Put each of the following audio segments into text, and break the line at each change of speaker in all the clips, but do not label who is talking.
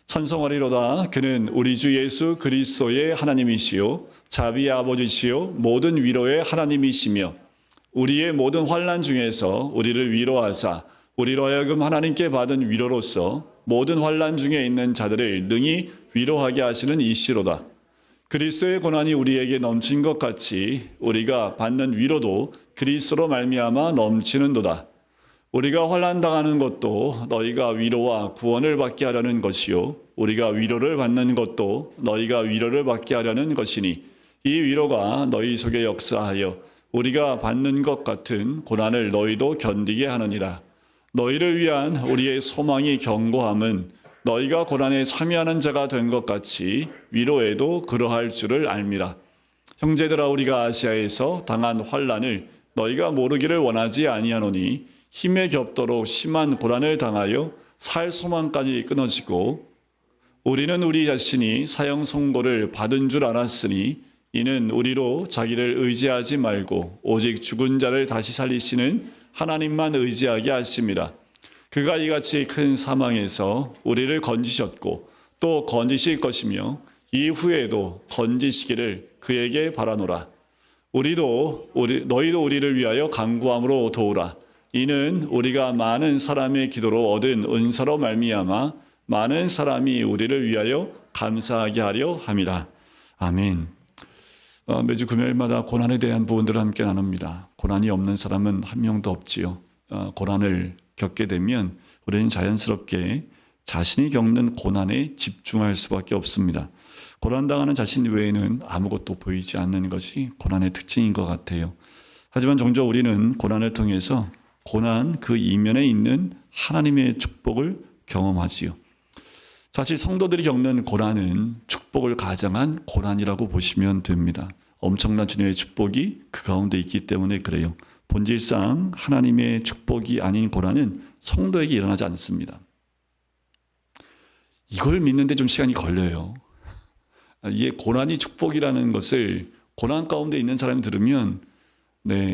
찬송하리로다. 그는 우리 주 예수 그리스도의 하나님이시요 자비의 아버지시요 모든 위로의 하나님이시며 우리의 모든 환난 중에서 우리를 위로하사 우리로 하여금 하나님께 받은 위로로서 모든 환난 중에 있는 자들을 능히 위로하게 하시는 이시로다. 그리스도의 고난이 우리에게 넘친 것 같이 우리가 받는 위로도 그리스도로 말미암아 넘치는도다. 우리가 환난 당하는 것도 너희가 위로와 구원을 받게 하려는 것이요 우리가 위로를 받는 것도 너희가 위로를 받게 하려는 것이니 이 위로가 너희 속에 역사하여 우리가 받는 것 같은 고난을 너희도 견디게 하느니라. 너희를 위한 우리의 소망이 견고함은 너희가 고난에 참여하는 자가 된 것 같이 위로에도 그러할 줄을 알미라. 형제들아, 우리가 아시아에서 당한 환난을 너희가 모르기를 원하지 아니하노니 힘에 겹도록 심한 고난을 당하여 살 소망까지 끊어지고 우리는 우리 자신이 사형 선고를 받은 줄 알았으니 이는 우리로 자기를 의지하지 말고 오직 죽은 자를 다시 살리시는 하나님만 의지하게 하심이라. 그가 이같이 큰 사망에서 우리를 건지셨고 또 건지실 것이며 이후에도 건지시기를 그에게 바라노라. 너희도 우리를 위하여 간구함으로 도우라. 이는 우리가 많은 사람의 기도로 얻은 은사로 말미암아 많은 사람이 우리를 위하여 감사하게 하려 함이라. 아멘. 매주 금요일마다 고난에 대한 부분들을 함께 나눕니다. 고난이 없는 사람은 한 명도 없지요. 고난을 겪게 되면 우리는 자연스럽게 자신이 겪는 고난에 집중할 수밖에 없습니다. 고난당하는 자신 외에는 아무것도 보이지 않는 것이 고난의 특징인 것 같아요. 하지만 종종 우리는 고난을 통해서 고난 그 이면에 있는 하나님의 축복을 경험하지요. 사실 성도들이 겪는 고난은 축복을 가장한 고난이라고 보시면 됩니다. 엄청난 주님의 축복이 그 가운데 있기 때문에 그래요. 본질상 하나님의 축복이 아닌 고난은 성도에게 일어나지 않습니다. 이걸 믿는데 좀 시간이 걸려요. 이게 고난이 축복이라는 것을 고난 가운데 있는 사람이 들으면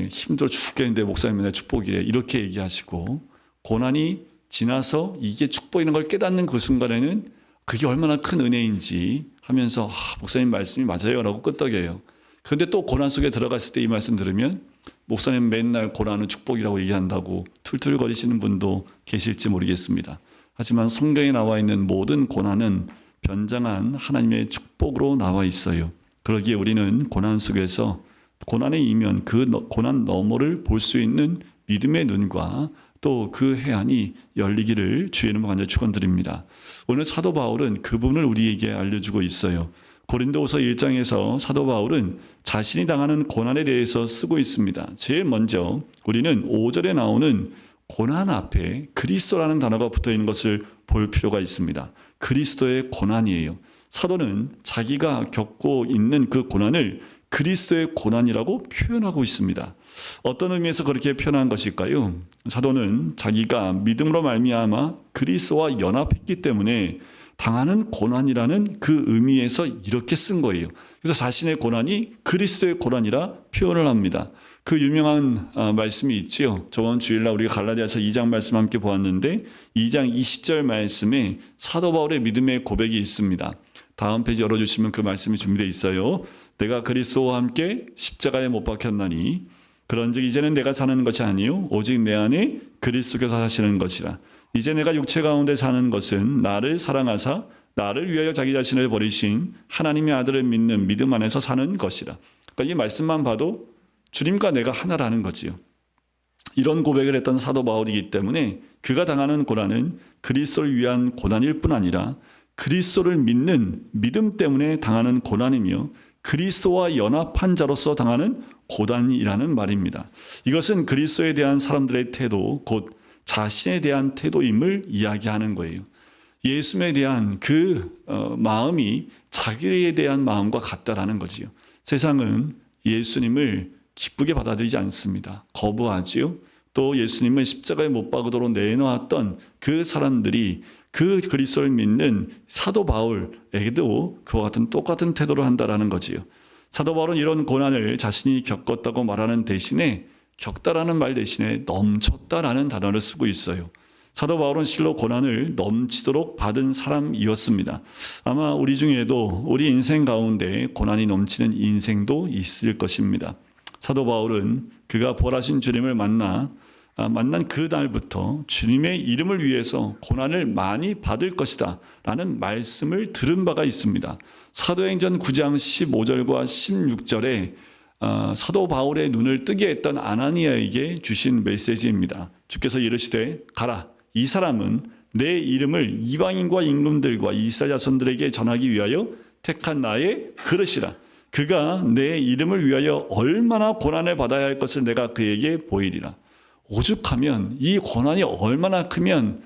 힘들어 죽겠는데 목사님 맨날 축복이래 이렇게 얘기하시고, 고난이 지나서 이게 축복이라는 걸 깨닫는 그 순간에는 그게 얼마나 큰 은혜인지 하면서 목사님 말씀이 맞아요 라고 끄떡여요. 그런데 또 고난 속에 들어갔을 때 이 말씀 들으면 목사님 맨날 고난은 축복이라고 얘기한다고 툴툴거리시는 분도 계실지 모르겠습니다. 하지만 성경에 나와 있는 모든 고난은 변장한 하나님의 축복으로 나와 있어요. 그러기에 우리는 고난 속에서 고난의 이면, 그 고난 너머를 볼 수 있는 믿음의 눈과 또 그 해안이 열리기를 주의 이름으로 간절히 축원드립니다. 오늘 사도 바울은 그 부분을 우리에게 알려주고 있어요. 고린도후서 1장에서 사도 바울은 자신이 당하는 고난에 대해서 쓰고 있습니다. 제일 먼저 우리는 5절에 나오는 고난 앞에 그리스도라는 단어가 붙어 있는 것을 볼 필요가 있습니다. 그리스도의 고난이에요. 사도는 자기가 겪고 있는 그 고난을 그리스도의 고난이라고 표현하고 있습니다. 어떤 의미에서 그렇게 표현한 것일까요? 사도는 자기가 믿음으로 말미암아 그리스도와 연합했기 때문에 당하는 고난이라는 그 의미에서 이렇게 쓴 거예요. 그래서 자신의 고난이 그리스도의 고난이라 표현을 합니다. 그 유명한 말씀이 있지요. 저번 주일날 우리가 갈라디아서 2장 말씀 함께 보았는데 2장 20절 말씀에 사도 바울의 믿음의 고백이 있습니다. 다음 페이지 열어주시면 그 말씀이 준비되어 있어요. 내가 그리스도와 함께 십자가에 못 박혔나니 그런즉 이제는 내가 사는 것이 아니요 오직 내 안에 그리스도께서 사시는 것이라. 이제 내가 육체 가운데 사는 것은 나를 사랑하사 나를 위하여 자기 자신을 버리신 하나님의 아들을 믿는 믿음 안에서 사는 것이라. 그러니까 이 말씀만 봐도 주님과 내가 하나라는 거지요. 이런 고백을 했던 사도 바울이기 때문에 그가 당하는 고난은 그리스도를 위한 고난일 뿐 아니라 그리스도를 믿는 믿음 때문에 당하는 고난이며 그리스도와 연합한 자로서 당하는 고난이라는 말입니다. 이것은 그리스도에 대한 사람들의 태도, 곧 자신에 대한 태도임을 이야기하는 거예요. 예수에 대한 그 마음이 자기에 대한 마음과 같다라는 거지요. 세상은 예수님을 기쁘게 받아들이지 않습니다. 거부하지요. 또 예수님을 십자가에 못 박으도록 내놓았던 그 사람들이 그 그리스도를 믿는 사도 바울에게도 그와 같은 똑같은 태도를 한다라는 거지요. 사도 바울은 이런 고난을 자신이 겪었다고 말하는 대신에 겪다라는 말 대신에 넘쳤다라는 단어를 쓰고 있어요. 사도 바울은 실로 고난을 넘치도록 받은 사람이었습니다. 아마 우리 중에도 우리 인생 가운데 고난이 넘치는 인생도 있을 것입니다. 사도 바울은 그가 부활하신 주님을 만난 그 날부터 주님의 이름을 위해서 고난을 많이 받을 것이다 라는 말씀을 들은 바가 있습니다. 사도행전 9장 15절과 16절에 사도 바울의 눈을 뜨게 했던 아나니아에게 주신 메시지입니다. 주께서 이르시되 가라, 이 사람은 내 이름을 이방인과 임금들과 이스라엘 자손들에게 전하기 위하여 택한 나의 그릇이라. 그가 내 이름을 위하여 얼마나 고난을 받아야 할 것을 내가 그에게 보이리라. 오죽하면 이 고난이 얼마나 크면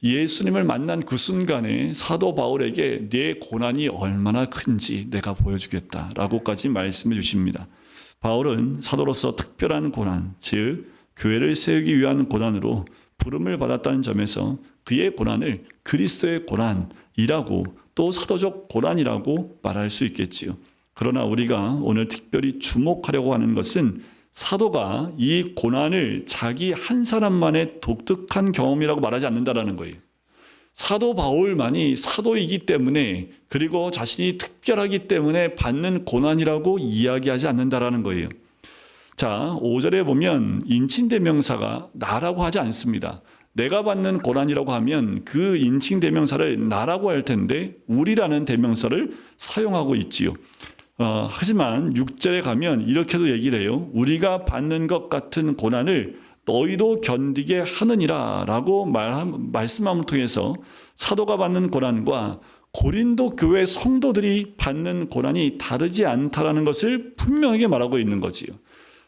예수님을 만난 그 순간에 사도 바울에게 내 고난이 얼마나 큰지 내가 보여주겠다라고까지 말씀해 주십니다. 바울은 사도로서 특별한 고난, 즉 교회를 세우기 위한 고난으로 부름을 받았다는 점에서 그의 고난을 그리스도의 고난이라고 또 사도적 고난이라고 말할 수 있겠지요. 그러나 우리가 오늘 특별히 주목하려고 하는 것은 사도가 이 고난을 자기 한 사람만의 독특한 경험이라고 말하지 않는다는 거예요. 사도 바울만이 사도이기 때문에 그리고 자신이 특별하기 때문에 받는 고난이라고 이야기하지 않는다는 거예요. 자, 5절에 보면 인칭대명사가 나라고 하지 않습니다. 내가 받는 고난이라고 하면 그 인칭대명사를 나라고 할 텐데 우리라는 대명사를 사용하고 있지요. 하지만 6절에 가면 이렇게도 얘기를 해요. 우리가 받는 것 같은 고난을 너희도 견디게 하느니라 라고 말씀함을 통해서 사도가 받는 고난과 고린도 교회 성도들이 받는 고난이 다르지 않다라는 것을 분명하게 말하고 있는 거지요.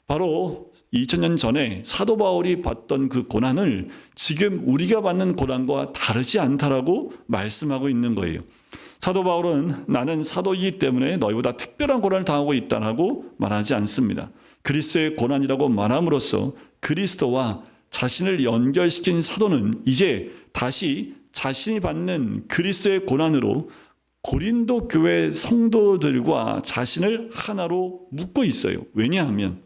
바로 2000년 전에 사도 바울이 받던 그 고난을 지금 우리가 받는 고난과 다르지 않다라고 말씀하고 있는 거예요. 사도 바울은 나는 사도이기 때문에 너희보다 특별한 고난을 당하고 있다라고 말하지 않습니다. 그리스도의 고난이라고 말함으로써 그리스도와 자신을 연결시킨 사도는 이제 다시 자신이 받는 그리스도의 고난으로 고린도 교회 성도들과 자신을 하나로 묶고 있어요. 왜냐하면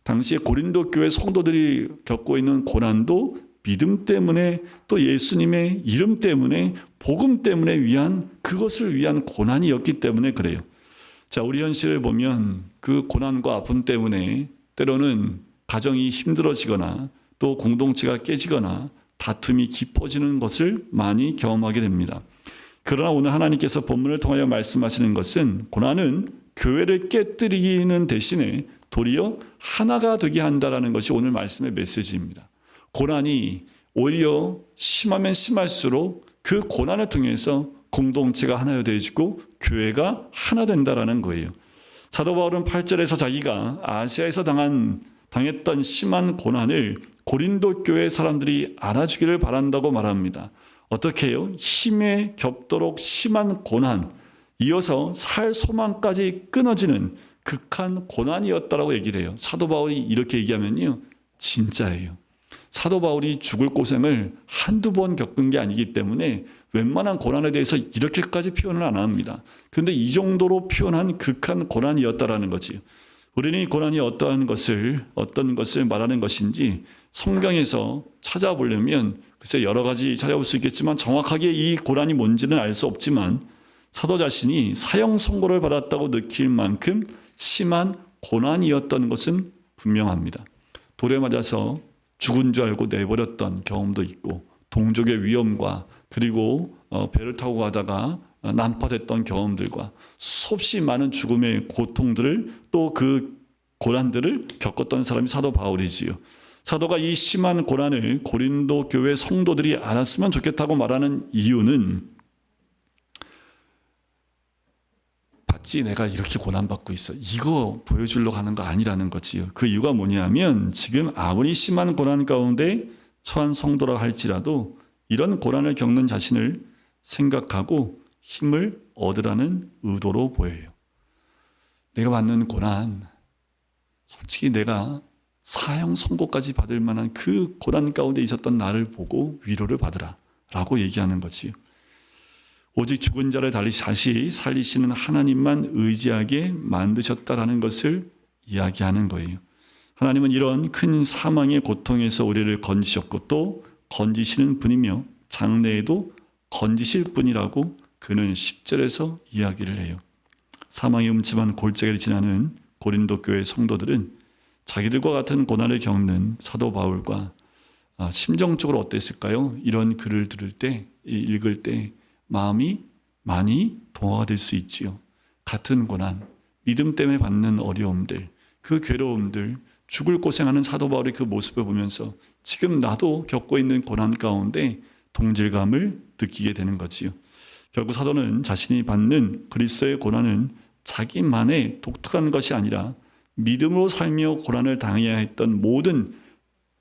당시에 고린도 교회 성도들이 겪고 있는 고난도 믿음 때문에 또 예수님의 이름 때문에 복음 때문에 그것을 위한 고난이었기 때문에 그래요. 자, 우리 현실을 보면 그 고난과 아픔 때문에 때로는 가정이 힘들어지거나 또 공동체가 깨지거나 다툼이 깊어지는 것을 많이 경험하게 됩니다. 그러나 오늘 하나님께서 본문을 통하여 말씀하시는 것은 고난은 교회를 깨뜨리는 대신에 도리어 하나가 되게 한다는 것이 오늘 말씀의 메시지입니다. 고난이 오히려 심하면 심할수록 그 고난을 통해서 공동체가 하나 되어지고 교회가 하나 된다는 거예요. 사도 바울은 8절에서 자기가 아시아에서 당했던 심한 고난을 고린도 교회 사람들이 알아주기를 바란다고 말합니다. 어떻게 해요? 힘에 겹도록 심한 고난, 이어서 살 소망까지 끊어지는 극한 고난이었다라고 얘기를 해요. 사도 바울이 이렇게 얘기하면요, 진짜예요. 사도 바울이 죽을 고생을 한두 번 겪은 게 아니기 때문에 웬만한 고난에 대해서 이렇게까지 표현을 안 합니다. 그런데 이 정도로 표현한 극한 고난이었다라는 거지. 우리는 이 고난이 어떤 것을 말하는 것인지 성경에서 찾아보려면 글쎄 여러 가지 찾아볼 수 있겠지만 정확하게 이 고난이 뭔지는 알 수 없지만 사도 자신이 사형 선고를 받았다고 느낄 만큼 심한 고난이었던 것은 분명합니다. 돌에 맞아서 죽은 줄 알고 내버렸던 경험도 있고 동족의 위험과 그리고 배를 타고 가다가 난파됐던 경험들과 수없이 많은 죽음의 고통들을 또 그 고난들을 겪었던 사람이 사도 바울이지요. 사도가 이 심한 고난을 고린도 교회 성도들이 알았으면 좋겠다고 말하는 이유는 봤지 내가 이렇게 고난받고 있어. 이거 보여주려고 하는 거 아니라는 거지요. 그 이유가 뭐냐면 지금 아무리 심한 고난 가운데 처한 성도라 할지라도 이런 고난을 겪는 자신을 생각하고 힘을 얻으라는 의도로 보여요. 내가 받는 고난, 솔직히 내가 사형 선고까지 받을 만한 그 고난 가운데 있었던 나를 보고 위로를 받으라 라고 얘기하는 거지요. 오직 죽은 자를 다시 살리시는 하나님만 의지하게 만드셨다라는 것을 이야기하는 거예요. 하나님은 이런 큰 사망의 고통에서 우리를 건지셨고 또 건지시는 분이며 장래에도 건지실 분이라고 그는 10절에서 이야기를 해요. 사망의 음침한 골짜기를 지나는 고린도 교회 성도들은 자기들과 같은 고난을 겪는 사도 바울과 심정적으로 어땠을까요? 이런 글을 들을 때, 읽을 때 마음이 많이 동화가 될 수 있지요. 같은 고난, 믿음 때문에 받는 어려움들, 그 괴로움들, 죽을 고생하는 사도 바울의 그 모습을 보면서 지금 나도 겪고 있는 고난 가운데 동질감을 느끼게 되는 거지요. 결국 사도는 자신이 받는 그리스도의 고난은 자기만의 독특한 것이 아니라 믿음으로 살며 고난을 당해야 했던 모든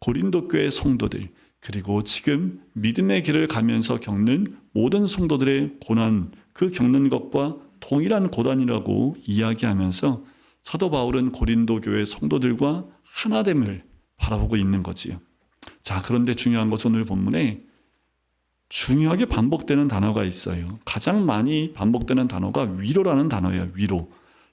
고린도 교회 성도들, 그리고 지금 믿음의 길을 가면서 겪는 모든 성도들의 고난, 그 겪는 것과 동일한 고난이라고 이야기하면서 사도 바울은 고린도 교회 성도들과 하나됨을 바라보고 있는 거지요. 자, 그런데 중요한 것은 오늘 본문에 중요하게 반복되는 단어가 있어요. 가장 많이 반복되는 단어가 위로라는 단어예요. 위로.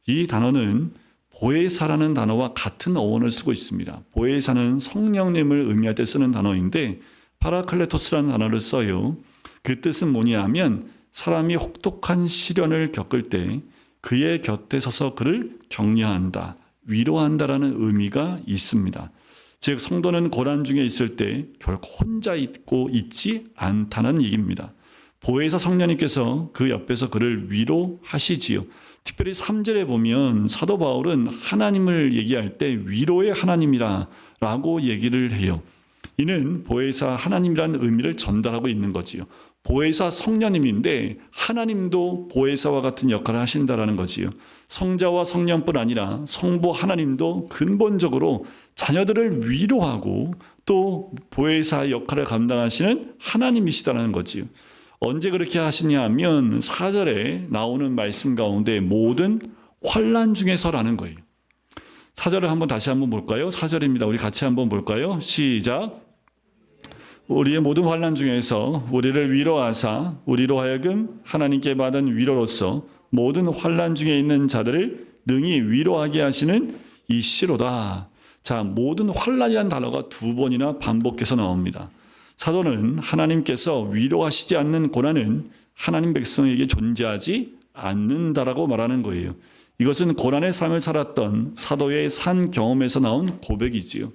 이 단어는 보혜사라는 단어와 같은 어원을 쓰고 있습니다. 보혜사는 성령님을 의미할 때 쓰는 단어인데 파라클레토스라는 단어를 써요. 그 뜻은 뭐냐면 사람이 혹독한 시련을 겪을 때 그의 곁에 서서 그를 격려한다, 위로한다라는 의미가 있습니다. 즉 성도는 고난 중에 있을 때 결코 혼자 있지 않다는 얘기입니다. 보혜사 성령님께서 그 옆에서 그를 위로하시지요. 특별히 3절에 보면 사도 바울은 하나님을 얘기할 때 위로의 하나님이라고 얘기를 해요. 이는 보혜사 하나님이라는 의미를 전달하고 있는 거지요. 보혜사 성령님인데 하나님도 보혜사와 같은 역할을 하신다라는 거지요. 성자와 성령뿐 아니라 성부 하나님도 근본적으로 자녀들을 위로하고 또 보혜사 역할을 감당하시는 하나님이시다는 거지요. 언제 그렇게 하시냐 하면 4절에 나오는 말씀 가운데 모든 환난 중에서라는 거예요. 4절을 한번 다시 한번 볼까요? 4절입니다. 우리 같이 한번 볼까요? 시작. 우리의 모든 환난 중에서 우리를 위로하사 우리로 하여금 하나님께 받은 위로로서 모든 환난 중에 있는 자들을 능히 위로하게 하시는 이시로다. 자, 모든 환난이라는 단어가 2번이나 반복해서 나옵니다. 사도는 하나님께서 위로하시지 않는 고난은 하나님 백성에게 존재하지 않는다라고 말하는 거예요. 이것은 고난의 삶을 살았던 사도의 산 경험에서 나온 고백이지요.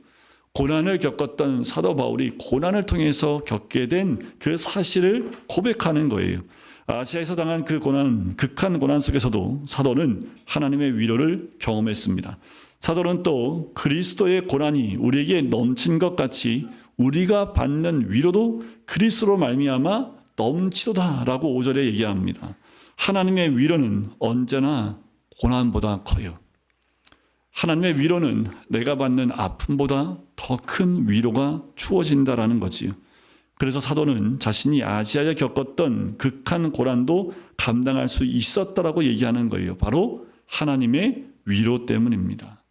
고난을 겪었던 사도 바울이 고난을 통해서 겪게 된 그 사실을 고백하는 거예요. 아시아에서 당한 그 고난, 극한 고난 속에서도 사도는 하나님의 위로를 경험했습니다. 사도는 또 그리스도의 고난이 우리에게 넘친 것 같이 우리가 받는 위로도 그리스도로 말미암아 넘치도다라고 5절에 얘기합니다. 하나님의 위로는 언제나 고난보다 커요. 하나님의 위로는 내가 받는 아픔보다 더 큰 위로가 주어진다라는 거지요. 그래서 사도는 자신이 아시아에 겪었던 극한 고난도 감당할 수 있었다라고 얘기하는 거예요. 바로 하나님의 위로 때문입니다.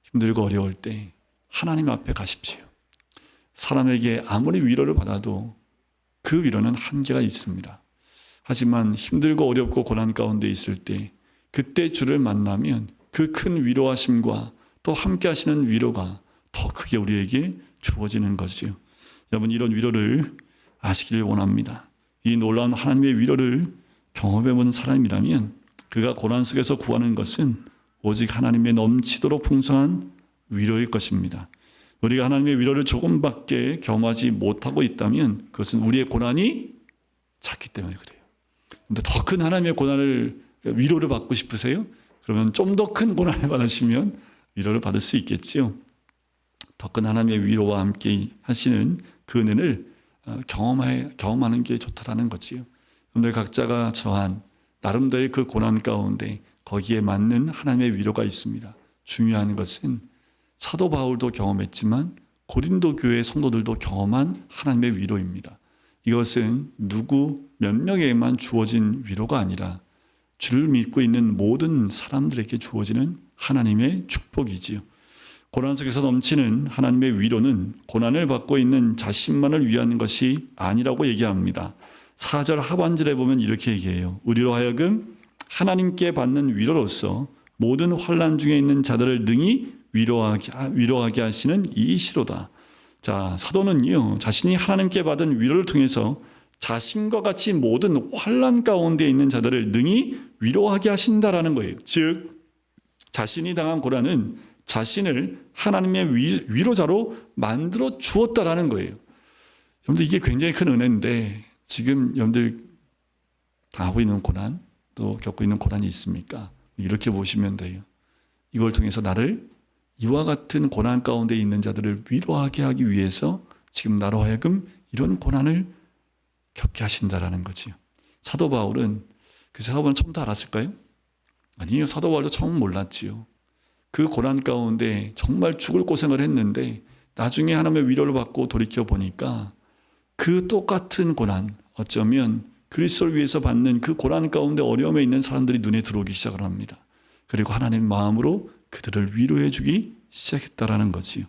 힘들고 어려울 때 하나님 앞에 가십시오. 사람에게 아무리 위로를 받아도 그 위로는 한계가 있습니다. 하지만 힘들고 어렵고 고난 가운데 있을 때 그때 주를 만나면 그 큰 위로하심과 또 함께 하시는 위로가 더 크게 우리에게 주어지는 것이요. 여러분, 이런 위로를 아시기를 원합니다. 이 놀라운 하나님의 위로를 경험해본 사람이라면 그가 고난 속에서 구하는 것은 오직 하나님의 넘치도록 풍성한 위로일 것입니다. 우리가 하나님의 위로를 조금밖에 경험하지 못하고 있다면 그것은 우리의 고난이 작기 때문에 그래요. 그런데 더 큰 하나님의 위로를 받고 싶으세요? 그러면 좀 더 큰 고난을 받으시면 위로를 받을 수 있겠지요. 더 큰 하나님의 위로와 함께 하시는 그 은혜를 경험하는 게 좋다는 거지요. 여러분들 각자가 처한 나름대로의 그 고난 가운데 거기에 맞는 하나님의 위로가 있습니다. 중요한 것은 사도 바울도 경험했지만 고린도 교회 성도들도 경험한 하나님의 위로입니다. 이것은 누구 몇 명에게만 주어진 위로가 아니라 주를 믿고 있는 모든 사람들에게 주어지는 하나님의 축복이지요. 고난 속에서 넘치는 하나님의 위로는 고난을 받고 있는 자신만을 위한 것이 아니라고 얘기합니다. 4절 하반절에 보면 이렇게 얘기해요. 우리로 하여금 하나님께 받는 위로로서 모든 환난 중에 있는 자들을 능히 위로하게 하시는 이시로다. 자, 사도는요, 자신이 하나님께 받은 위로를 통해서 자신과 같이 모든 환난 가운데 있는 자들을 능히 위로하게 하신다라는 거예요. 즉, 자신이 당한 고난은 자신을 하나님의 위로자로 만들어 주었다라는 거예요. 여러분들, 이게 굉장히 큰 은혜인데, 지금 여러분들 당하고 있는 고난, 또 겪고 있는 고난이 있습니까? 이렇게 보시면 돼요. 이걸 통해서 나를 이와 같은 고난 가운데 있는 자들을 위로하게 하기 위해서 지금 나로 하여금 이런 고난을 겪게 하신다라는 거지요. 사도 바울은 그 사도 바울은 처음부터 알았을까요? 아니요, 사도 바울도 처음 몰랐지요. 그 고난 가운데 정말 죽을 고생을 했는데 나중에 하나님의 위로를 받고 돌이켜 보니까 그 똑같은 고난, 어쩌면 그리스도를 위해서 받는 그 고난 가운데 어려움에 있는 사람들이 눈에 들어오기 시작을 합니다. 그리고 하나님 마음으로 그들을 위로해 주기 시작했다라는 거지요.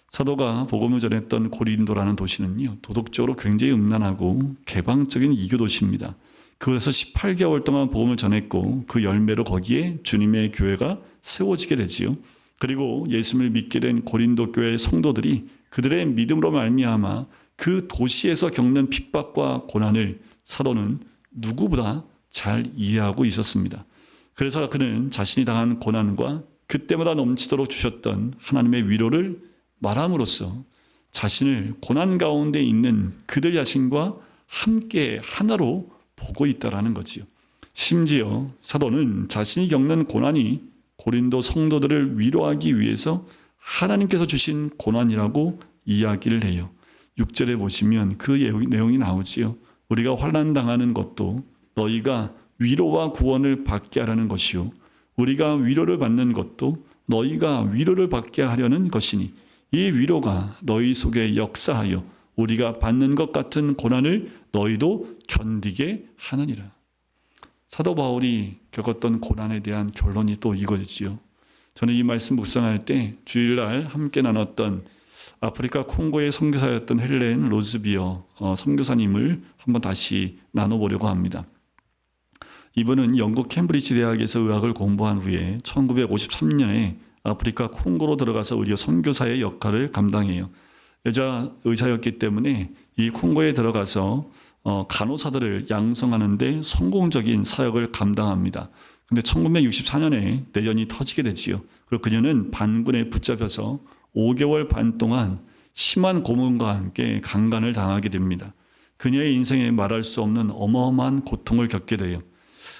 사도가 복음을 전했던 고린도라는 도시는요, 도덕적으로 굉장히 음란하고 개방적인 이교 도시입니다. 그래서 18개월 동안 복음을 전했고 그 열매로 거기에 주님의 교회가 세워지게 되지요. 그리고 예수님을 믿게 된 고린도 교회 성도들이 그들의 믿음으로 말미암아 그 도시에서 겪는 핍박과 고난을 사도는 누구보다 잘 이해하고 있었습니다. 그래서 그는 자신이 당한 고난과 그때마다 넘치도록 주셨던 하나님의 위로를 말함으로써 자신을 고난 가운데 있는 그들 자신과 함께 하나로 보고 있다라는 거지요. 심지어 사도는 자신이 겪는 고난이 고린도 성도들을 위로하기 위해서 하나님께서 주신 고난이라고 이야기를 해요. 6절에 보시면 그 내용이 나오지요. 우리가 환난 당하는 것도 너희가 위로와 구원을 받게 하라는 것이요, 우리가 위로를 받는 것도 너희가 위로를 받게 하려는 것이니 이 위로가 너희 속에 역사하여 우리가 받는 것 같은 고난을 너희도 견디게 하느니라. 사도 바울이 겪었던 고난에 대한 결론이 또 이거지요. 저는 이 말씀 묵상할 때 주일날 함께 나눴던 아프리카 콩고의 선교사였던 헬렌 로즈비어 선교사님을 한번 다시 나눠보려고 합니다. 이분은 영국 캠브리지 대학에서 의학을 공부한 후에 1953년에 아프리카 콩고로 들어가서 의료 선교사의 역할을 감당해요. 여자 의사였기 때문에 이 콩고에 들어가서 간호사들을 양성하는 데 성공적인 사역을 감당합니다. 근데 1964년에 내전이 터지게 되지요. 그리고 그녀는 반군에 붙잡혀서 5개월 반 동안 심한 고문과 함께 강간을 당하게 됩니다. 그녀의 인생에 말할 수 없는 어마어마한 고통을 겪게 돼요.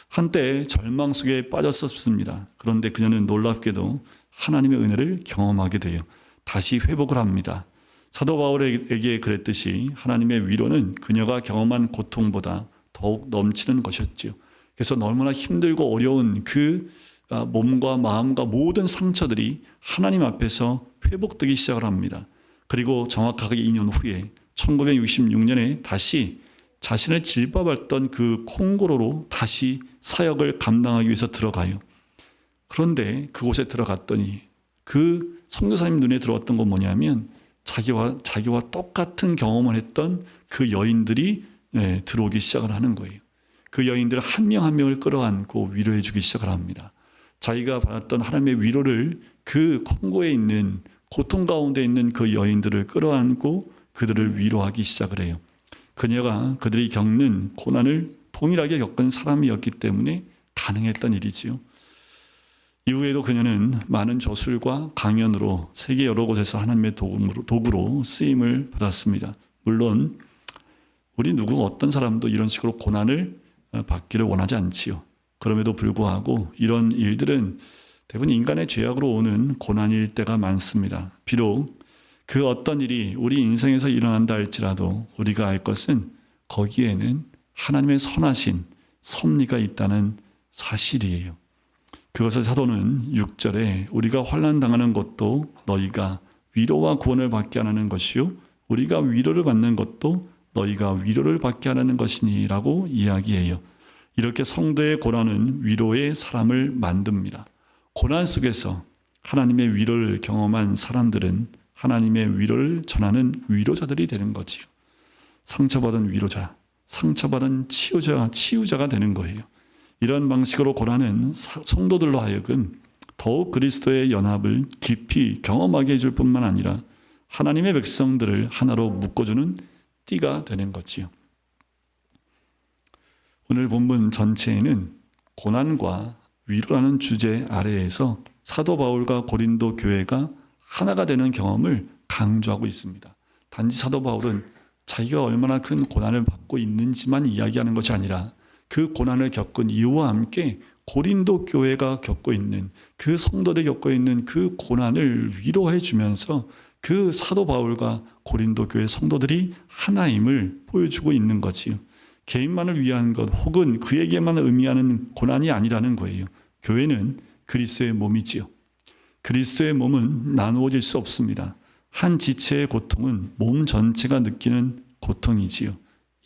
한때 절망 속에 빠졌었습니다. 그런데 그녀는 놀랍게도 하나님의 은혜를 경험하게 돼요. 다시 회복을 합니다. 사도 바울에게 그랬듯이 하나님의 위로는 그녀가 경험한 고통보다 더욱 넘치는 것이었지요. 그래서 너무나 힘들고 어려운 그 몸과 마음과 모든 상처들이 하나님 앞에서 회복되기 시작을 합니다. 그리고 정확하게 2년 후에 1966년에 다시 자신을 질법했던 그 콩고로로 다시 사역을 감당하기 위해서 들어가요. 그런데 그곳에 들어갔더니 그 선교사님 눈에 들어왔던 건 뭐냐면 자기와 똑같은 경험을 했던 그 여인들이 들어오기 시작을 하는 거예요. 그 여인들 한 명 한 명을 끌어안고 위로해 주기 시작을 합니다. 자기가 받았던 하나님의 위로를 그 콩고에 있는 고통 가운데 있는 그 여인들을 끌어안고 그들을 위로하기 시작을 해요. 그녀가 그들이 겪는 고난을 동일하게 겪은 사람이었기 때문에 가능했던 일이지요. 이후에도 그녀는 많은 저술과 강연으로 세계 여러 곳에서 하나님의 도구로 쓰임을 받았습니다. 물론 우리 누구 어떤 사람도 이런 식으로 고난을 받기를 원하지 않지요. 그럼에도 불구하고 이런 일들은 대부분 인간의 죄악으로 오는 고난일 때가 많습니다. 비록 그 어떤 일이 우리 인생에서 일어난다 할지라도 우리가 알 것은 거기에는 하나님의 선하신 섭리가 있다는 사실이에요. 그것을 사도는 6절에 우리가 환난 당하는 것도 너희가 위로와 구원을 받게 하는 것이요 우리가 위로를 받는 것도 너희가 위로를 받게 하는 것이니라고 이야기해요. 이렇게 성도의 고난은 위로의 사람을 만듭니다. 고난 속에서 하나님의 위로를 경험한 사람들은 하나님의 위로를 전하는 위로자들이 되는 거지요. 상처받은 위로자, 상처받은 치유자가 되는 거예요. 이런 방식으로 고난은 성도들로 하여금 더욱 그리스도의 연합을 깊이 경험하게 해줄 뿐만 아니라 하나님의 백성들을 하나로 묶어주는 띠가 되는 거지요. 오늘 본문 전체에는 고난과 위로라는 주제 아래에서 사도 바울과 고린도 교회가 하나가 되는 경험을 강조하고 있습니다. 단지 사도 바울은 자기가 얼마나 큰 고난을 받고 있는지만 이야기하는 것이 아니라 그 고난을 겪은 이유와 함께 고린도 교회가 겪고 있는, 그 성도들이 겪고 있는 그 고난을 위로해 주면서 그 사도 바울과 고린도 교회 성도들이 하나임을 보여주고 있는 거지요. 개인만을 위한 것 혹은 그에게만 의미하는 고난이 아니라는 거예요. 교회는 그리스도의 몸이지요. 그리스도의 몸은 나누어질 수 없습니다. 한 지체의 고통은 몸 전체가 느끼는 고통이지요.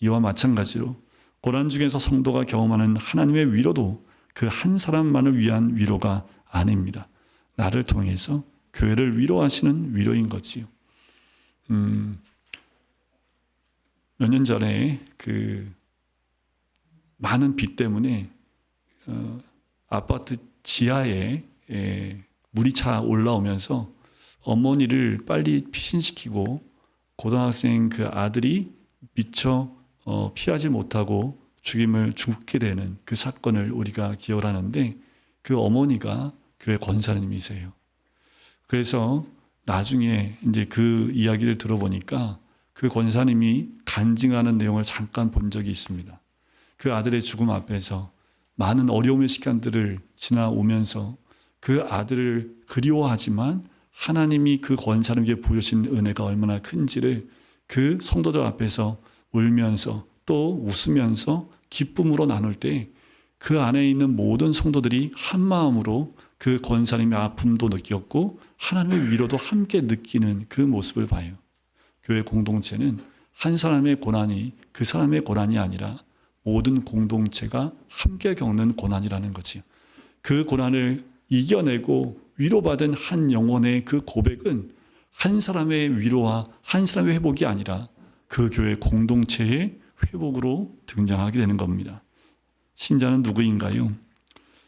이와 마찬가지로 고난 중에서 성도가 경험하는 하나님의 위로도 그 한 사람만을 위한 위로가 아닙니다. 나를 통해서 교회를 위로하시는 위로인 거지요. 몇 년 전에 그 많은 비 때문에 아파트 지하에 물이 차 올라오면서 어머니를 빨리 피신시키고 고등학생 그 아들이 미처 피하지 못하고 죽게 되는 그 사건을 우리가 기억을 하는데, 그 어머니가 교회 권사님이세요. 그래서 나중에 이제 그 이야기를 들어보니까 그 권사님이 간증하는 내용을 잠깐 본 적이 있습니다. 그 아들의 죽음 앞에서 많은 어려움의 시간들을 지나오면서 그 아들을 그리워하지만 하나님이 그 권사님에게 보여주신 은혜가 얼마나 큰지를 그 성도들 앞에서 울면서 또 웃으면서 기쁨으로 나눌 때 그 안에 있는 모든 성도들이 한 마음으로 그 권사님의 아픔도 느꼈고 하나님의 위로도 함께 느끼는 그 모습을 봐요. 교회 공동체는 한 사람의 고난이 그 사람의 고난이 아니라 모든 공동체가 함께 겪는 고난이라는 거지요. 그 고난을 이겨내고 위로받은 한 영혼의 그 고백은 한 사람의 위로와 한 사람의 회복이 아니라 그 교회 공동체의 회복으로 등장하게 되는 겁니다. 신자는 누구인가요?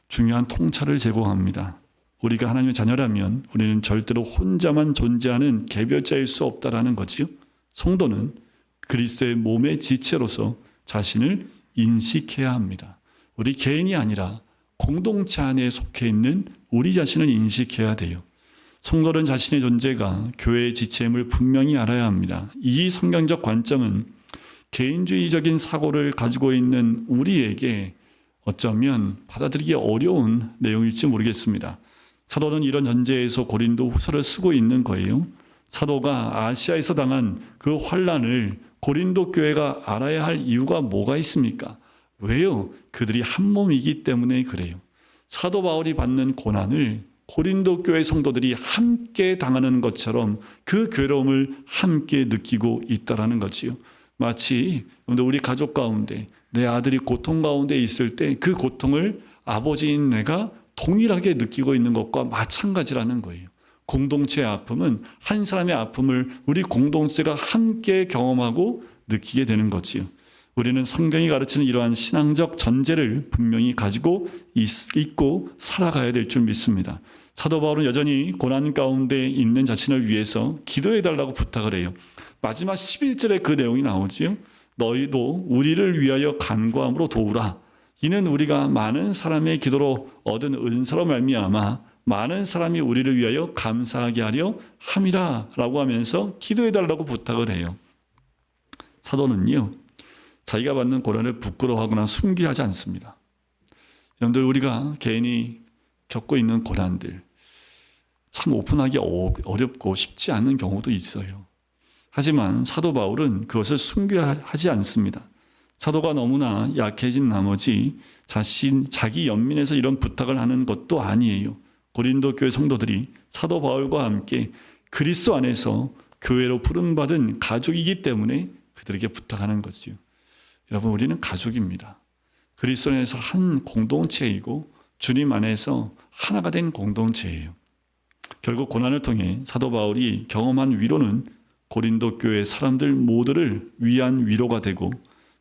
중요한 통찰을 제공합니다. 우리가 하나님의 자녀라면 우리는 절대로 혼자만 존재하는 개별자일 수 없다라는 거지요. 성도는 그리스도의 몸의 지체로서 자신을 인식해야 합니다. 우리 개인이 아니라 공동체 안에 속해 있는 우리 자신을 인식해야 돼요. 성도는 자신의 존재가 교회의 지체임을 분명히 알아야 합니다. 이 성경적 관점은 개인주의적인 사고를 가지고 있는 우리에게 어쩌면 받아들이기 어려운 내용일지 모르겠습니다. 사도는 이런 전제에서 고린도 후서를 쓰고 있는 거예요. 사도가 아시아에서 당한 그 환난을 고린도 교회가 알아야 할 이유가 뭐가 있습니까? 왜요? 그들이 한 몸이기 때문에 그래요. 사도 바울이 받는 고난을 고린도 교회 성도들이 함께 당하는 것처럼 그 괴로움을 함께 느끼고 있다라는 거지요. 마치 우리 가족 가운데 내 아들이 고통 가운데 있을 때 그 고통을 아버지인 내가 동일하게 느끼고 있는 것과 마찬가지라는 거예요. 공동체의 아픔은 한 사람의 아픔을 우리 공동체가 함께 경험하고 느끼게 되는 거지요. 우리는 성경이 가르치는 이러한 신앙적 전제를 분명히 가지고 있고 살아가야 될 줄 믿습니다. 사도 바울은 여전히 고난 가운데 있는 자신을 위해서 기도해 달라고 부탁을 해요. 마지막 11절에 그 내용이 나오지요. 너희도 우리를 위하여 간구함으로 도우라. 이는 우리가 많은 사람의 기도로 얻은 은사로 말미암아 많은 사람이 우리를 위하여 감사하게 하려 함이라 라고 하면서 기도해 달라고 부탁을 해요. 사도는요, 자기가 받는 고난을 부끄러워하거나 숨기려 하지 않습니다. 여러분들, 우리가 개인이 겪고 있는 고난들 참 오픈하기 어렵고 쉽지 않은 경우도 있어요. 하지만 사도 바울은 그것을 숨기려 하지 않습니다. 사도가 너무나 약해진 나머지 자기 연민에서 이런 부탁을 하는 것도 아니에요. 고린도 교회 성도들이 사도 바울과 함께 그리스도 안에서 교회로 부름받은 가족이기 때문에 그들에게 부탁하는 거지요. 여러분, 우리는 가족입니다. 그리스도 안에서 한 공동체이고 주님 안에서 하나가 된 공동체예요. 결국 고난을 통해 사도 바울이 경험한 위로는 고린도 교회 사람들 모두를 위한 위로가 되고,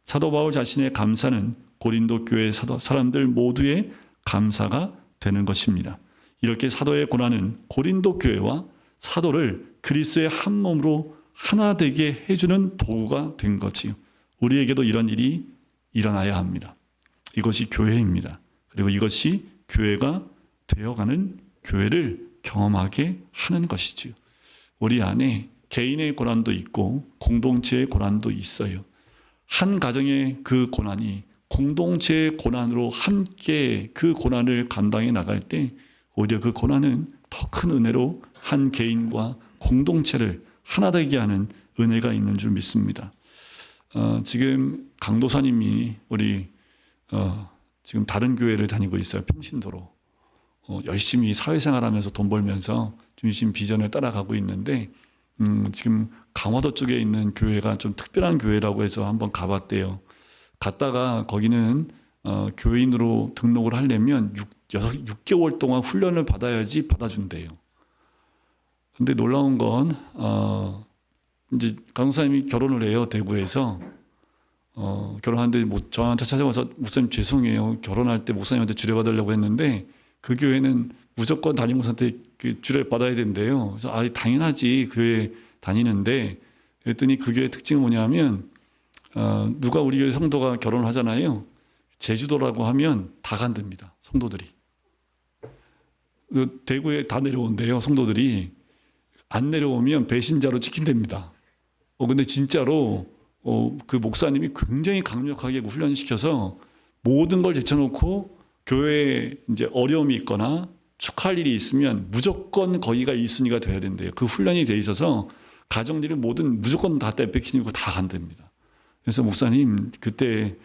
사도 바울 자신의 감사는 고린도 교회 사람들 모두의 감사가 되는 것입니다. 이렇게 사도의 고난은 고린도 교회와 사도를 그리스도의 한 몸으로 하나 되게 해주는 도구가 된 거지요. 우리에게도 이런 일이 일어나야 합니다. 이것이 교회입니다. 그리고 이것이 교회가 되어가는 교회를 경험하게 하는 것이지요. 우리 안에 개인의 고난도 있고 공동체의 고난도 있어요. 한 가정의 그 고난이 공동체의 고난으로 함께 그 고난을 감당해 나갈 때 오히려 그 고난은 더 큰 은혜로 한 개인과 공동체를 하나 되게 하는 은혜가 있는 줄 믿습니다. 지금 강도사님이 우리 지금 다른 교회를 다니고 있어요. 평신도로. 열심히 사회생활하면서 돈 벌면서 중심 비전을 따라가고 있는데 지금 강화도 쪽에 있는 교회가 좀 특별한 교회라고 해서 한번 가봤대요. 갔다가 거기는 교인으로 등록을 하려면 6개월 동안 훈련을 받아야지 받아준대요. 근데 놀라운 건 이제 강사님이 결혼을 해요. 대구에서 결혼하는데 저한테 찾아와서 목사님 죄송해요. 결혼할 때 목사님한테 주례받으려고 했는데 그 교회는 무조건 담임 목사한테 그 주례받아야 된대요. 그래서 당연하지 교회 다니는데 그랬더니 그 교회 특징은 뭐냐면 누가 우리 교회 성도가 결혼하잖아요. 제주도라고 하면 다 간답니다. 성도들이. 대구에 다 내려온대요. 성도들이. 안 내려오면 배신자로 찍힌답니다. 근데 진짜로 그 목사님이 굉장히 강력하게 훈련시켜서 모든 걸 제쳐놓고 교회에 이제 어려움이 있거나 축하할 일이 있으면 무조건 거기가 1순위가 돼야 된대요. 그 훈련이 돼 있어서 가정들이 모든 무조건 다 떼뺏기고 다 간답니다. 그래서 목사님 그때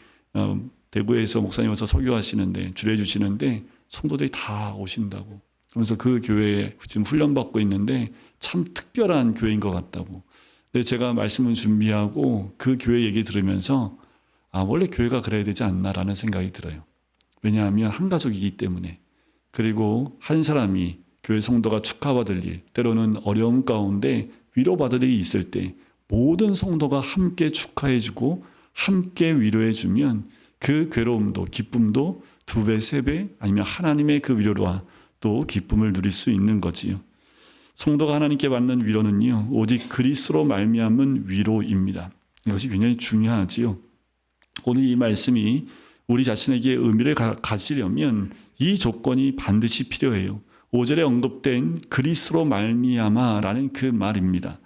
대구에서 목사님 와서 설교하시는데 주례해 주시는데 성도들이 다 오신다고. 그러면서 그 교회에 지금 훈련받고 있는데 참 특별한 교회인 것 같다고. 근데 제가 말씀을 준비하고 그 교회 얘기 들으면서 원래 교회가 그래야 되지 않나라는 생각이 들어요. 왜냐하면 한 가족이기 때문에. 그리고 한 사람이 교회 성도가 축하받을 일, 때로는 어려움 가운데 위로받을 일이 있을 때 모든 성도가 함께 축하해주고 함께 위로해주면 그 괴로움도 기쁨도 2배, 3배 아니면 하나님의 그 위로와 또 기쁨을 누릴 수 있는 거지요. 성도가 하나님께 받는 위로는요, 오직 그리스도로 말미암은 위로입니다. 이것이 굉장히 중요하지요. 오늘 이 말씀이 우리 자신에게 의미를 가지려면 이 조건이 반드시 필요해요. 5절에 언급된 그리스도로 말미암아라는 그 말입니다.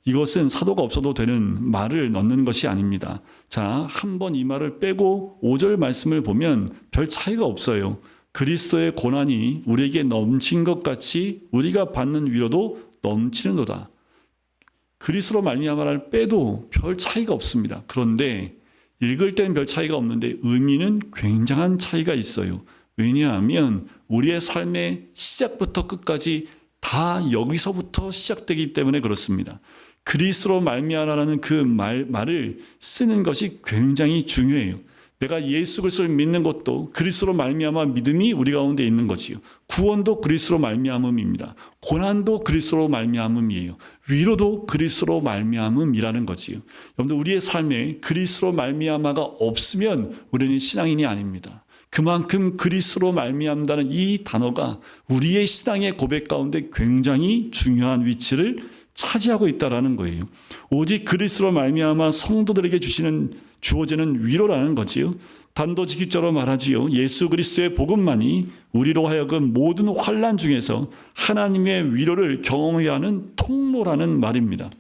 이것은 사도가 없어도 되는 말을 넣는 것이 아닙니다. 자, 한번 이 말을 빼고 5절 말씀을 보면 별 차이가 없어요. 그리스도의 고난이 우리에게 넘친 것 같이 우리가 받는 위로도 넘치는도다. 그리스도로 말미암아를 빼도 별 차이가 없습니다. 그런데 읽을 때는 별 차이가 없는데 의미는 굉장한 차이가 있어요. 왜냐하면 우리의 삶의 시작부터 끝까지 다 여기서부터 시작되기 때문에 그렇습니다. 그리스도로 말미암아라는 그 말을 쓰는 것이 굉장히 중요해요. 내가 예수 그리스도를 믿는 것도 그리스도로 말미암아 믿음이 우리 가운데 있는 거지요. 구원도 그리스도로 말미암음입니다. 고난도 그리스도로 말미암음이에요. 위로도 그리스도로 말미암음이라는 거지요. 여러분들 우리의 삶에 그리스도로 말미암아가 없으면 우리는 신앙인이 아닙니다. 그만큼 그리스도로 말미암다는 이 단어가 우리의 신앙의 고백 가운데 굉장히 중요한 위치를 차지하고 있다라는 거예요. 오직 그리스도로 말미암아 성도들에게 주어지는 위로라는 거지요. 단도직입적으로 말하지요. 예수 그리스도의 복음만이 우리로 하여금 모든 환난 중에서 하나님의 위로를 경험해야 하는 통로라는 말입니다.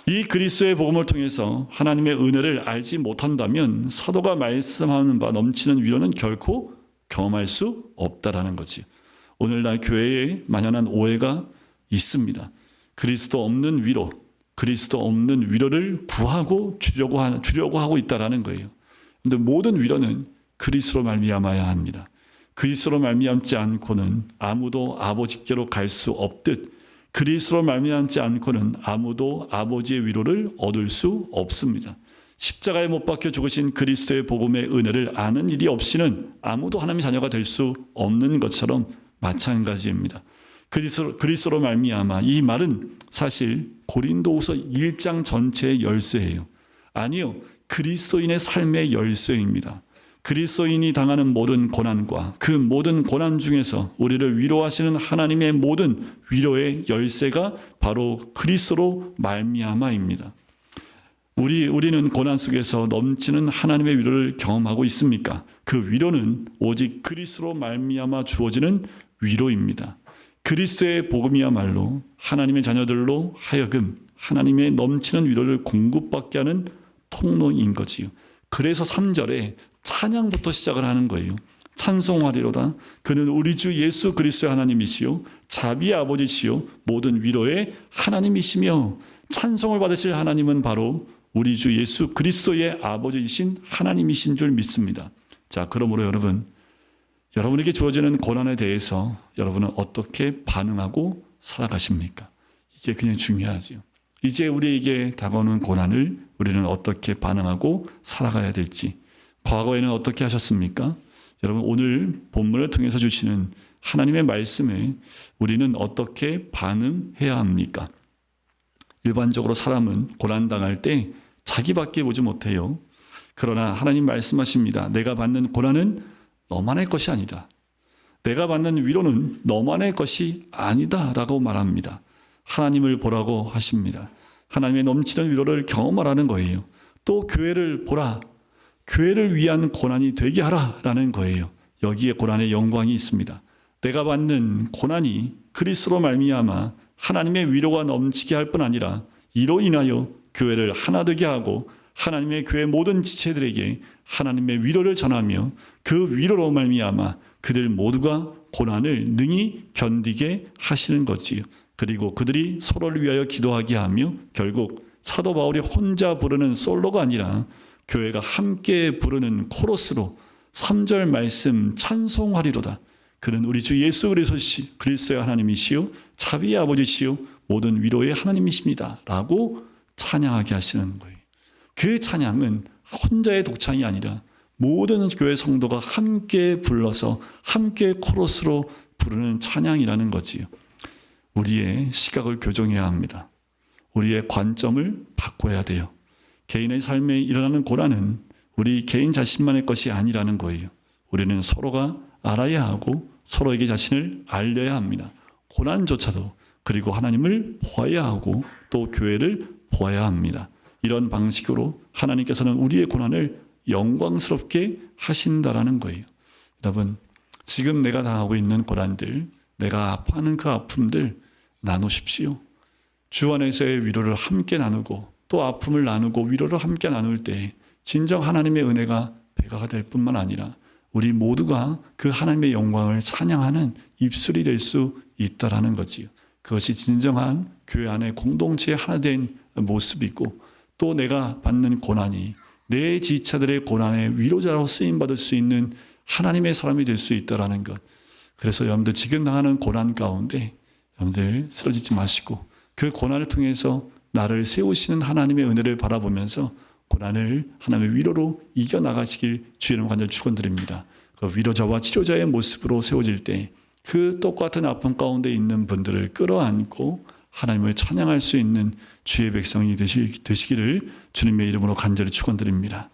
이 그리스도의 복음을 통해서 하나님의 은혜를 알지 못한다면 사도가 말씀하는 바 넘치는 위로는 결코 경험할 수 없다라는 거지. 오늘날 교회에 만연한 오해가 있습니다. 그리스도 없는 위로, 그리스도 없는 위로를 구하고 주려고 하고 있다라는 거예요. 그런데 모든 위로는 그리스도로 말미암아야 합니다. 그리스도로 말미암지 않고는 아무도 아버지께로 갈 수 없듯 그리스도로 말미암지 않고는 아무도 아버지의 위로를 얻을 수 없습니다. 십자가에 못 박혀 죽으신 그리스도의 복음의 은혜를 아는 일이 없이는 아무도 하나님의 자녀가 될 수 없는 것처럼 마찬가지입니다. 그리스도로 말미암아 이 말은 사실 고린도후서 1장 전체의 열쇠예요. 아니요, 그리스도인의 삶의 열쇠입니다. 그리스도인이 당하는 모든 고난과 그 모든 고난 중에서 우리를 위로하시는 하나님의 모든 위로의 열쇠가 바로 그리스도로 말미암아입니다. 우리는 고난 속에서 넘치는 하나님의 위로를 경험하고 있습니까? 그 위로는 오직 그리스도로 말미암아 주어지는 위로입니다. 그리스도의 복음이야말로 하나님의 자녀들로 하여금 하나님의 넘치는 위로를 공급받게 하는 통로인 거지요. 그래서 3절에 찬양부터 시작을 하는 거예요. 찬송하리로다. 그는 우리 주 예수 그리스도의 하나님이시요 자비의 아버지시요 모든 위로의 하나님이시며, 찬송을 받으실 하나님은 바로 우리 주 예수 그리스도의 아버지이신 하나님이신 줄 믿습니다. 자, 그러므로 여러분에게 주어지는 고난에 대해서 여러분은 어떻게 반응하고 살아가십니까? 이게 그냥 중요하지요. 이제 우리에게 다가오는 고난을 우리는 어떻게 반응하고 살아가야 될지, 과거에는 어떻게 하셨습니까? 여러분, 오늘 본문을 통해서 주시는 하나님의 말씀에 우리는 어떻게 반응해야 합니까? 일반적으로 사람은 고난당할 때 자기밖에 보지 못해요. 그러나 하나님 말씀하십니다. 내가 받는 고난은 너만의 것이 아니다. 내가 받는 위로는 너만의 것이 아니다 라고 말합니다. 하나님을 보라고 하십니다. 하나님의 넘치는 위로를 경험하라는 거예요. 또 교회를 보라. 교회를 위한 고난이 되게 하라라는 거예요. 여기에 고난의 영광이 있습니다. 내가 받는 고난이 그리스도로 말미암아 하나님의 위로가 넘치게 할 뿐 아니라 이로 인하여 교회를 하나 되게 하고 하나님의 교회 모든 지체들에게 하나님의 위로를 전하며 그 위로로 말미암아 그들 모두가 고난을 능히 견디게 하시는 거지요. 그리고 그들이 서로를 위하여 기도하게 하며 결국 사도 바울이 혼자 부르는 솔로가 아니라 교회가 함께 부르는 코러스로 3절 말씀 찬송하리로다. 그는 우리 주 예수 그리스도의 하나님이시요 자비의 아버지시요 모든 위로의 하나님이십니다 라고 찬양하게 하시는 거예요. 그 찬양은 혼자의 독창이 아니라 모든 교회 성도가 함께 불러서 함께 코러스로 부르는 찬양이라는 거지요. 우리의 시각을 교정해야 합니다. 우리의 관점을 바꿔야 돼요. 개인의 삶에 일어나는 고난은 우리 개인 자신만의 것이 아니라는 거예요. 우리는 서로가 알아야 하고 서로에게 자신을 알려야 합니다. 고난조차도. 그리고 하나님을 보아야 하고 또 교회를 보아야 합니다. 이런 방식으로 하나님께서는 우리의 고난을 영광스럽게 하신다라는 거예요. 여러분, 지금 내가 당하고 있는 고난들, 내가 아파하는 그 아픔들 나누십시오. 주 안에서의 위로를 함께 나누고 또 아픔을 나누고 위로를 함께 나눌 때 진정 하나님의 은혜가 배가가 될 뿐만 아니라 우리 모두가 그 하나님의 영광을 찬양하는 입술이 될 수 있다라는 거지요. 그것이 진정한 교회 안에 공동체의 하나 된 모습이고 또 내가 받는 고난이 내 지체들의 고난의 위로자로 쓰임받을 수 있는 하나님의 사람이 될 수 있다라는 것. 그래서 여러분들 지금 당하는 고난 가운데 여러분들 쓰러지지 마시고 그 고난을 통해서 나를 세우시는 하나님의 은혜를 바라보면서 고난을 하나님의 위로로 이겨나가시길 주의 이름으로 간절히 축원드립니다. 그 위로자와 치료자의 모습으로 세워질 때 그 똑같은 아픔 가운데 있는 분들을 끌어안고 하나님을 찬양할 수 있는 주의 백성이 되시기를 주님의 이름으로 간절히 축원드립니다.